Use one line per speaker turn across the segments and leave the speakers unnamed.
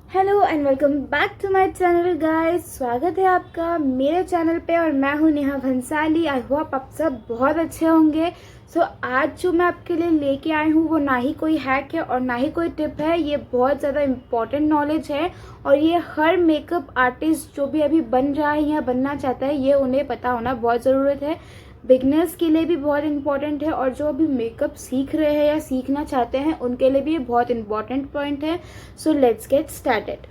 Hello and welcome back to my channel guys. स्वागत है आपका मेरे चैनल पे और मैं हूं नेहा भंसाली। आई होप आप सब बहुत अच्छे होंगे। आज जो मैं आपके लिए लेके आई हूँ वो ना ही कोई हैक है और ना ही कोई टिप है। ये बहुत ज़्यादा इम्पॉर्टेंट नॉलेज है और ये हर मेकअप आर्टिस्ट जो भी अभी बन रहा है या बनना चाहता है ये उन्हें पता होना बहुत ज़रूरत है। बिगनर्स के लिए भी बहुत इंपॉर्टेंट है और जो अभी मेकअप सीख रहे हैं या सीखना चाहते हैं उनके लिए भी ये बहुत इंपॉर्टेंट पॉइंट है। So let's get started.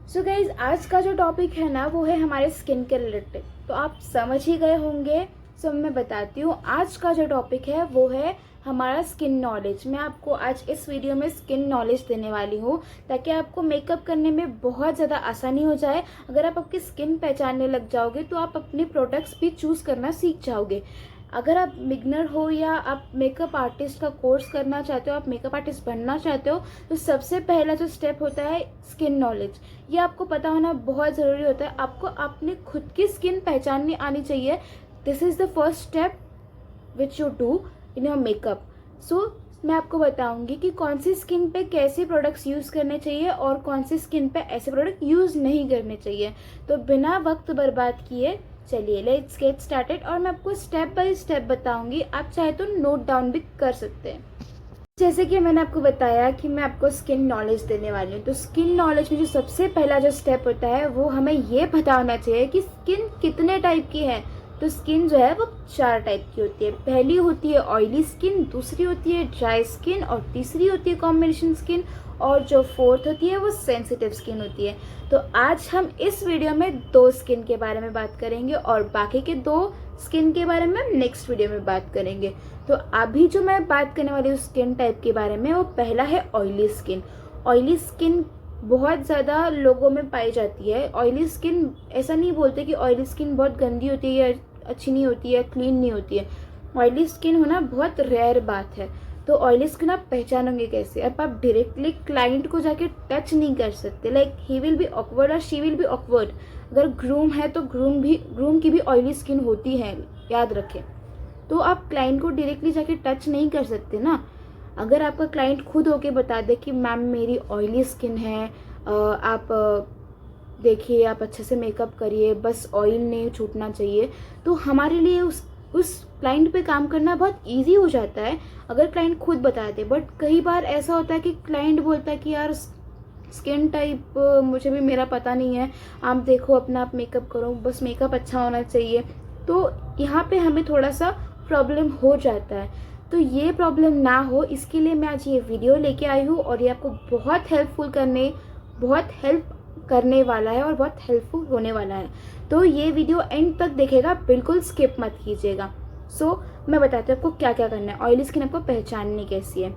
So guys, आज का जो टॉपिक है ना वो है हमारे स्किन के रिलेटेड। तो आप समझ ही गए होंगे। मैं बताती हूँ। आज का जो टॉपिक है वो है हमारा स्किन नॉलेज। मैं आपको आज इस वीडियो में स्किन नॉलेज देने वाली हूँ ताकि आपको मेकअप करने में बहुत ज़्यादा आसानी हो जाए। अगर आप आपकी स्किन पहचानने लग जाओगे तो आप अपने प्रोडक्ट्स भी चूज़ करना सीख जाओगे। अगर आप बिगनर हो या आप मेकअप आर्टिस्ट का कोर्स करना चाहते हो, आप मेकअप आर्टिस्ट बनना चाहते हो, तो सबसे पहला जो स्टेप होता है स्किन नॉलेज। ये आपको पता होना बहुत ज़रूरी होता है। आपको अपने खुद की स्किन पहचाननी आनी चाहिए। This is the first step which you do in your makeup. मैं आपको बताऊंगी कि कौन सी स्किन पे कैसे प्रोडक्ट्स यूज़ करने चाहिए और कौन सी स्किन पे ऐसे प्रोडक्ट यूज़ नहीं करने चाहिए। तो बिना वक्त बर्बाद किए चलिए लेट्स गेट स्टार्टेड। और मैं आपको स्टेप बाय स्टेप बताऊंगी। आप चाहे तो नोट डाउन भी कर सकते हैं। जैसे कि मैंने आपको बताया कि मैं आपको स्किन नॉलेज देने वाली हूँ। तो स्किन नॉलेज में जो सबसे पहला जो स्टेप होता है वो हमें ये पता होना चाहिए कि स्किन कितने टाइप की है। तो स्किन जो है वो 4 टाइप की होती है। पहली होती है ऑयली स्किन, दूसरी होती है ड्राई स्किन और तीसरी होती है कॉम्बिनेशन स्किन और जो फोर्थ होती है वो सेंसिटिव स्किन होती है। तो आज हम इस वीडियो में 2 स्किन के बारे में बात करेंगे और बाकी के 2 स्किन के बारे में हम नेक्स्ट वीडियो में बात करेंगे। तो अभी जो मैं बात करने वाली हूँ स्किन टाइप के बारे में वो पहला है ऑयली स्किन। ऑयली स्किन बहुत ज़्यादा लोगों में पाई जाती है। ऑयली स्किन ऐसा नहीं बोलते कि ऑयली स्किन बहुत गंदी होती है या अच्छी नहीं होती है, क्लीन नहीं होती है। ऑयली स्किन होना बहुत रेयर बात है। तो ऑयली स्किन आप पहचानोगे कैसे? अब आप डायरेक्टली क्लाइंट को जाके टच नहीं कर सकते। Like he will be awkward और शी विल बी ऑकवर्ड। अगर ग्रूम है तो ग्रूम की भी ऑयली स्किन होती है, याद रखें। तो आप क्लाइंट को डायरेक्टली जाके टच नहीं कर सकते ना। अगर आपका क्लाइंट खुद होके बता दे कि मैम मेरी ऑयली स्किन है, आप देखिए, आप अच्छे से मेकअप करिए, बस ऑयल नहीं छूटना चाहिए, तो हमारे लिए उस क्लाइंट पे काम करना बहुत इजी हो जाता है अगर क्लाइंट खुद बता दे। बट कई बार ऐसा होता है कि क्लाइंट बोलता है कि यार स्किन टाइप मुझे भी मेरा पता नहीं है, आप देखो अपना, आप मेकअप करो, बस मेकअप अच्छा होना चाहिए। तो यहाँ पे हमें थोड़ा सा प्रॉब्लम हो जाता है। तो ये प्रॉब्लम ना हो इसके लिए मैं आज ये वीडियो लेके आई हूँ और ये आपको बहुत हेल्प करने वाला है और बहुत हेल्पफुल होने वाला है। तो ये वीडियो एंड तक देखेगा, बिल्कुल स्किप मत कीजिएगा। मैं बताती हूँ आपको क्या क्या करना है। ऑयली स्किन आपको पहचाननी कैसी है।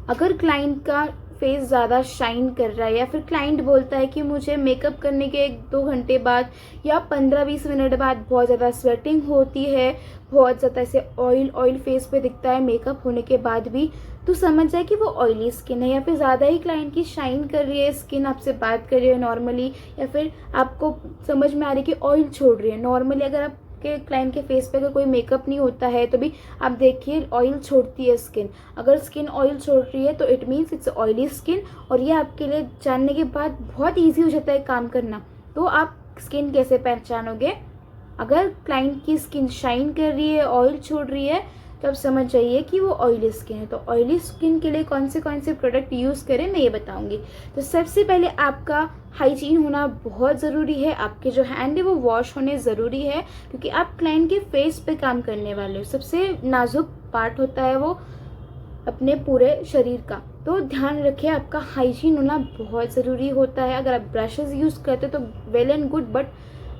अगर क्लाइंट का फेस ज़्यादा शाइन कर रहा है या फिर क्लाइंट बोलता है कि मुझे मेकअप करने के 1-2 घंटे बाद या 15-20 मिनट बाद बहुत ज़्यादा स्वेटिंग होती है, बहुत ज़्यादा ऐसे ऑयल फेस पे दिखता है मेकअप होने के बाद भी, तो समझ जाए कि वो ऑयली स्किन है। या फिर ज़्यादा ही क्लाइंट की शाइन कर रही है स्किन, आपसे बात कर रही है नॉर्मली, या फिर आपको समझ में आ रही है कि ऑयल छोड़ रही है नॉर्मली। अगर आप के क्लाइंट के फेस पे अगर कोई मेकअप नहीं होता है तो भी आप देखिए ऑयल छोड़ती है स्किन। अगर स्किन ऑयल छोड़ रही है तो it means it's oily skin. और ये आपके लिए जानने के बाद बहुत ईजी हो जाता है काम करना। तो आप स्किन कैसे पहचानोगे? अगर क्लाइंट की स्किन शाइन कर रही है, ऑयल छोड़ रही है, तो आप समझ जाइए कि वो ऑयली स्किन है। तो ऑयली स्किन के लिए कौन से प्रोडक्ट यूज़ करें मैं ये बताऊंगी। तो सबसे पहले आपका हाइजीन होना बहुत ज़रूरी है। आपके जो हैंड है वो वॉश होने ज़रूरी है क्योंकि आप क्लाइंट के फेस पे काम करने वाले हो। सबसे नाजुक पार्ट होता है वो अपने पूरे शरीर का। तो ध्यान रखिए, आपका हाइजीन होना बहुत ज़रूरी होता है। अगर आप ब्रशेज़ यूज़ करते तो वेल एंड गुड, बट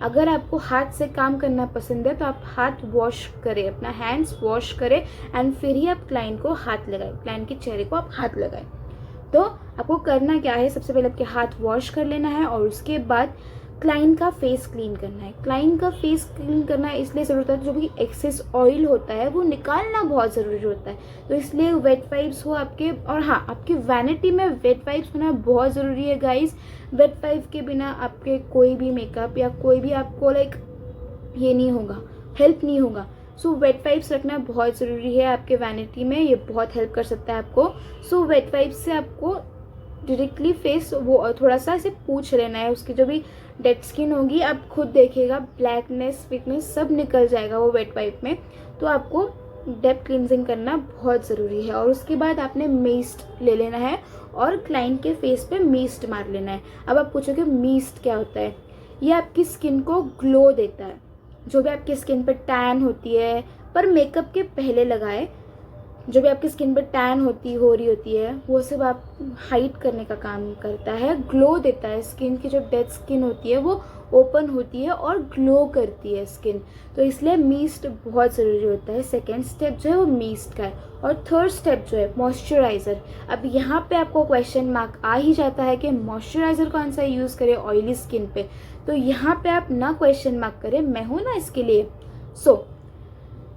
अगर आपको हाथ से काम करना पसंद है तो आप हाथ वॉश करें, अपना हैंड्स वॉश करें एंड फिर ही आप क्लाइंट को हाथ लगाएं, क्लाइंट के चेहरे को आप हाथ लगाएं। तो आपको करना क्या है, सबसे पहले आपके हाथ वॉश कर लेना है और उसके बाद क्लाइंट का फेस क्लीन करना है। क्लाइंट का फेस क्लीन करना इसलिए ज़रूरत है, जो भी एक्सेस ऑयल होता है वो निकालना बहुत ज़रूरी होता है। तो इसलिए वेट वाइप्स हो आपके, और हाँ, आपकी वैनिटी में वेट वाइप्स होना बहुत ज़रूरी है गाइस। वेट वाइप के बिना आपके कोई भी मेकअप या कोई भी आपको ये नहीं होगा, हेल्प नहीं होगा। वेट वाइप्स रखना बहुत ज़रूरी है आपके वैनिटी में, ये बहुत हेल्प कर सकता है आपको। वेट वाइप्स से आपको डायरेक्टली फेस वो थोड़ा सा ऐसे पूछ लेना है, उसकी जो भी डेड स्किन होगी आप खुद देखिएगा, ब्लैकनेस वीकनेस सब निकल जाएगा वो वेट वाइप में। तो आपको डेप क्लिनजिंग करना बहुत ज़रूरी है। और उसके बाद आपने मीस्ट ले लेना है और क्लाइंट के फेस पे मीस्ट मार लेना है। अब आप पूछोगे मीस्ट क्या होता है? ये आपकी स्किन को ग्लो देता है। जो भी आपकी स्किन पे टैन होती है, पर मेकअप के पहले लगाए, जो भी आपकी स्किन पर टैन हो रही होती है, वो सब आप हाइड करने का काम करता है, ग्लो देता है। स्किन की जो डेड स्किन होती है वो ओपन होती है और ग्लो करती है स्किन। तो इसलिए मीस्ट बहुत ज़रूरी होता है। सेकेंड स्टेप जो है वो मीस्ट का है। और थर्ड स्टेप जो है मॉइस्चराइज़र। अब यहाँ पे आपको क्वेश्चन मार्क आ ही जाता है कि मॉइस्चराइज़र कौन सा यूज़ करें ऑयली स्किन पे। तो यहाँ पे आप ना क्वेश्चन मार्क करें, मैं हूँ ना इसके लिए।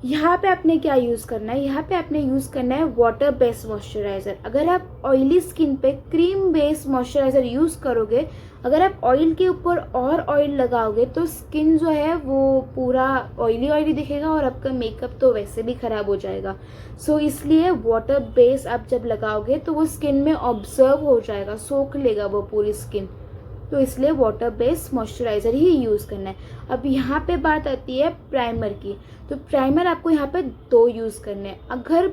यहाँ पे आपने क्या यूज़ करना है? यहाँ पे आपने यूज़ करना है वाटर बेस्ड मॉइस्चराइज़र। अगर आप ऑयली स्किन पे क्रीम बेस्ड मॉइस्चराइज़र यूज़ करोगे, अगर आप ऑयल के ऊपर और ऑयल लगाओगे तो स्किन जो है वो पूरा ऑयली ऑयली दिखेगा और आपका मेकअप तो वैसे भी ख़राब हो जाएगा। सो इसलिए वाटर बेस आप जब लगाओगे तो वो स्किन में ऑब्जर्व हो जाएगा, सोख लेगा वो पूरी स्किन। तो इसलिए वाटर बेस्ड मॉइस्चराइज़र ही यूज़ करना है। अब यहाँ पे बात आती है प्राइमर की। तो प्राइमर आपको यहाँ पे 2 यूज़ करने हैं। अगर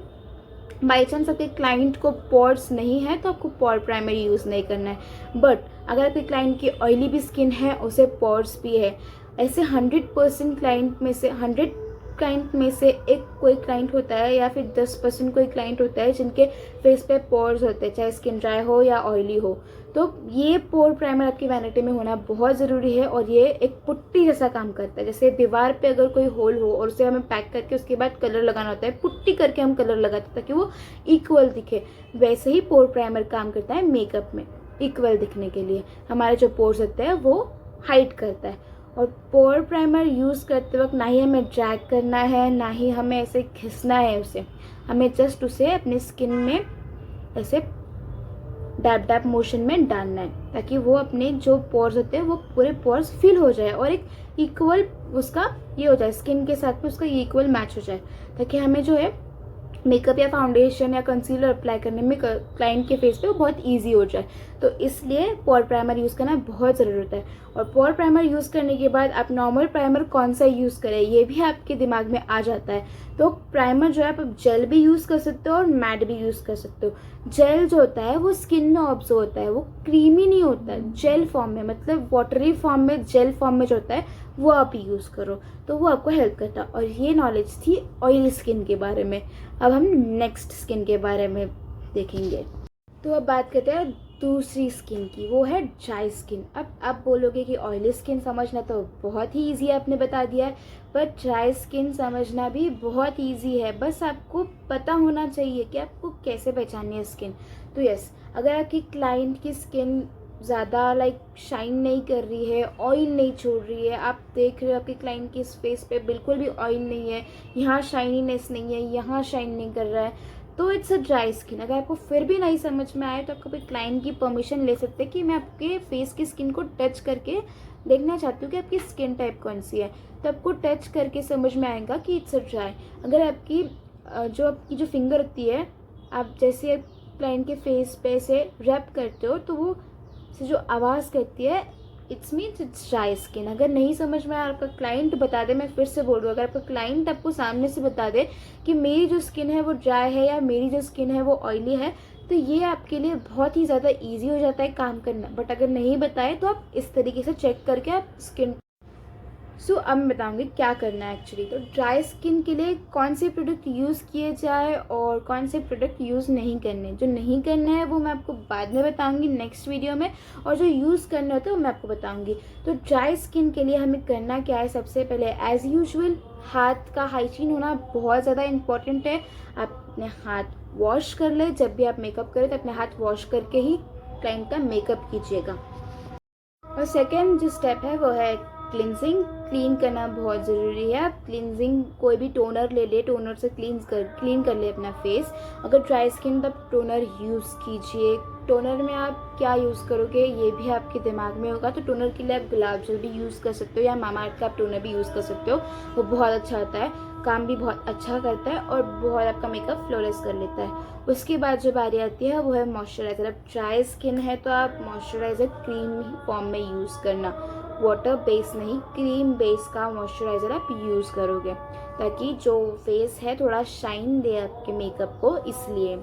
बाई चांस आपके क्लाइंट को पोर्स नहीं है तो आपको पोर प्राइमर यूज़ नहीं करना है। बट अगर आपके क्लाइंट की ऑयली भी स्किन है, उसे पोर्स भी है, ऐसे 100% क्लाइंट में से एक कोई क्लाइंट होता है या फिर 10% कोई क्लाइंट होता है जिनके फेस पे पोर्स होते हैं, चाहे स्किन ड्राई हो या ऑयली हो। तो ये पोर प्राइमर आपकी वैनिटी में होना बहुत ज़रूरी है। और ये एक पुट्टी जैसा काम करता है। जैसे दीवार पे अगर कोई होल हो और उसे हमें पैक करके उसके बाद कलर लगाना होता है, पुट्टी करके हम कलर लगाते हैं ताकि वो इक्वल दिखे, वैसे ही पोर प्राइमर काम करता है मेकअप में इक्वल दिखने के लिए। हमारे जो पोर्स होते हैं वो हाइड करता है। और पोर प्राइमर यूज़ करते वक्त ना ही हमें ड्रैग करना है, ना ही हमें ऐसे घिसना है उसे। हमें जस्ट उसे अपनी स्किन में ऐसे डैप डैप मोशन में डालना है ताकि वो अपने जो पोर्स होते हैं वो पूरे पोर्स फिल हो जाए और एक इक्वल उसका ये हो जाए, स्किन के साथ में उसका इक्वल मैच हो जाए, ताकि हमें जो है मेकअप या फाउंडेशन या कंसीलर अप्लाई करने में क्लाइंट के फेस पे वो बहुत इजी हो जाए। तो इसलिए पोर प्राइमर यूज़ करना बहुत ज़रूरी होता है। और पोर प्राइमर यूज़ करने के बाद आप नॉर्मल प्राइमर कौन सा यूज़ करें ये भी आपके दिमाग में आ जाता है। तो प्राइमर जो है आप जेल भी यूज़ कर सकते हो और मैट भी यूज़ कर सकते हो। जेल जो होता है वो स्किन में ऑब्जर्व होता है, वो क्रीमी नहीं होता है, जेल फॉर्म में, मतलब वाटरी फॉर्म में, जेल फॉर्म में जो होता है वो आप यूज़ करो, तो वो आपको हेल्प करता है। और ये नॉलेज थी ऑयली स्किन के बारे में। अब हम नेक्स्ट स्किन के बारे में देखेंगे। तो अब बात करते हैं दूसरी स्किन की, वो है ड्राई स्किन। अब आप बोलोगे कि ऑयली स्किन समझना तो बहुत ही इजी है, आपने बता दिया है, पर ड्राई स्किन समझना भी बहुत इजी है। बस आपको पता होना चाहिए कि आपको कैसे पहचाननी है स्किन। तो यस, अगर आपकी क्लाइंट की स्किन ज़्यादा शाइन नहीं कर रही है, ऑयल नहीं छोड़ रही है, आप देख रहे हो आपके क्लाइंट की फेस पे बिल्कुल भी ऑयल नहीं है, यहाँ शाइनीनेस नहीं है, यहाँ शाइन नहीं कर रहा है, तो इट्स अ ड्राई स्किन। अगर आपको फिर भी नहीं समझ में आए तो आप अपने क्लाइंट की परमिशन ले सकते हैं कि मैं आपके फेस की स्किन को टच करके देखना चाहती हूँ कि आपकी स्किन टाइप कौन सी है। तो आपको टच करके समझ में आएगा कि इट्स अ ड्राई। अगर आपकी जो फिंगर होती है, आप जैसे क्लाइंट के फेस पे से रैप करते हो तो वो से जो आवाज़ करती है, it's means it's dry skin. अगर नहीं समझ में आया, आपका क्लाइंट बता दे, मैं फिर से बोल रही हूँ, अगर आपका क्लाइंट आपको सामने से बता दे कि मेरी जो स्किन है वो ड्राई है या मेरी जो स्किन है वो ऑयली है, तो ये आपके लिए बहुत ही ज़्यादा इजी हो जाता है काम करना। बट अगर नहीं बताए तो आप इस तरीके से चेक करके आप स्किन अब मैं बताऊंगी क्या करना है एक्चुअली। तो ड्राई स्किन के लिए कौन से प्रोडक्ट यूज़ किए जाए और कौन से प्रोडक्ट यूज़ नहीं करने। जो नहीं करना है वो मैं आपको बाद में बताऊंगी नेक्स्ट वीडियो में, और जो यूज़ करने होते हैं वो मैं आपको बताऊंगी। तो ड्राई स्किन के लिए हमें करना क्या है, सबसे पहले एज़ यूजुअल हाथ का हाइजीन होना बहुत ज़्यादा इम्पॉर्टेंट है। आप अपने हाथ वॉश कर ले, जब भी आप मेकअप करें तो अपने हाथ वॉश करके ही क्लाइंट का मेकअप कीजिएगा। और सेकेंड जो स्टेप है वो है क्लिनजिंग। क्लीन करना बहुत ज़रूरी है। आप क्लिनजिंग कोई भी टोनर ले ले, टोनर से क्लीन कर ले अपना फेस। अगर ड्राई स्किन तब टोनर यूज़ कीजिए। टोनर में आप क्या यूज़ करोगे ये भी आपके दिमाग में होगा। तो टोनर के लिए आप गुलाब जल भी यूज़ कर सकते हो या मामा अर्थ का आप टोनर भी यूज़ कर सकते हो, वो बहुत अच्छा होता है। काम भी बहुत अच्छा करता है और बहुत आपका मेकअप फ्लॉलेस कर लेता है। उसके बाद जो बारी आती है वो है मॉइस्चराइज़र। अब ड्राई स्किन है तो आप मॉइस्चराइज़र क्रीम फॉर्म में यूज़ करना, वाटर बेस नहीं, क्रीम बेस का मॉइस्चराइज़र आप यूज़ करोगे ताकि जो फेस है थोड़ा शाइन दे आपके मेकअप को, इसलिए।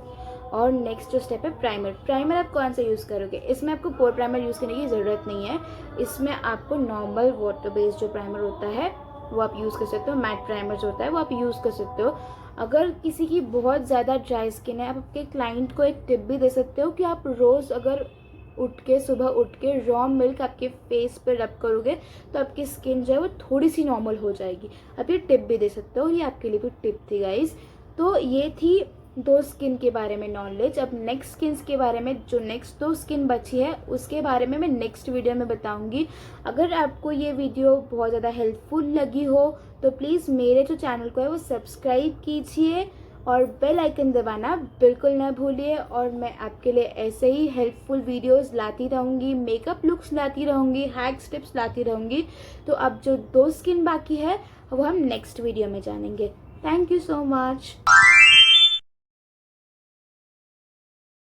और नेक्स्ट जो स्टेप है प्राइमर। प्राइमर आप कौन सा यूज़ करोगे? इसमें आपको पोर प्राइमर यूज़ करने की ज़रूरत नहीं है। इसमें आपको नॉर्मल वाटर बेस्ड जो प्राइमर होता है वो आप यूज़ कर सकते हो। मैट प्राइमर जो होता है वो आप यूज़ कर सकते हो। अगर किसी की बहुत ज़्यादा ड्राई स्किन है, आप आपके क्लाइंट को एक टिप भी दे सकते हो कि आप रोज़ अगर सुबह उठ के रॉ मिल्क आपके फेस पे रब करोगे तो आपकी स्किन जो है वो थोड़ी सी नॉर्मल हो जाएगी। आप ये टिप भी दे सकते हो, ये आपके लिए भी टिप थी गाइस। तो ये थी 2 स्किन के बारे में नॉलेज। अब नेक्स्ट स्किन्स के बारे में, जो नेक्स्ट 2 स्किन बची है उसके बारे में मैं नेक्स्ट वीडियो में बताऊंगी। अगर आपको ये वीडियो बहुत ज़्यादा हेल्पफुल लगी हो तो प्लीज़ मेरे जो चैनल को है वो सब्सक्राइब कीजिए और बेल आइकन दबाना बिल्कुल ना भूलिए। और मैं आपके लिए ऐसे ही हेल्पफुल वीडियोस लाती रहूँगी, मेकअप लुक्स लाती रहूँगी, हैक्स टिप्स लाती रहूँगी। तो अब जो 2 स्किन बाकी है वो हम नेक्स्ट वीडियो में जानेंगे। Thank you so much.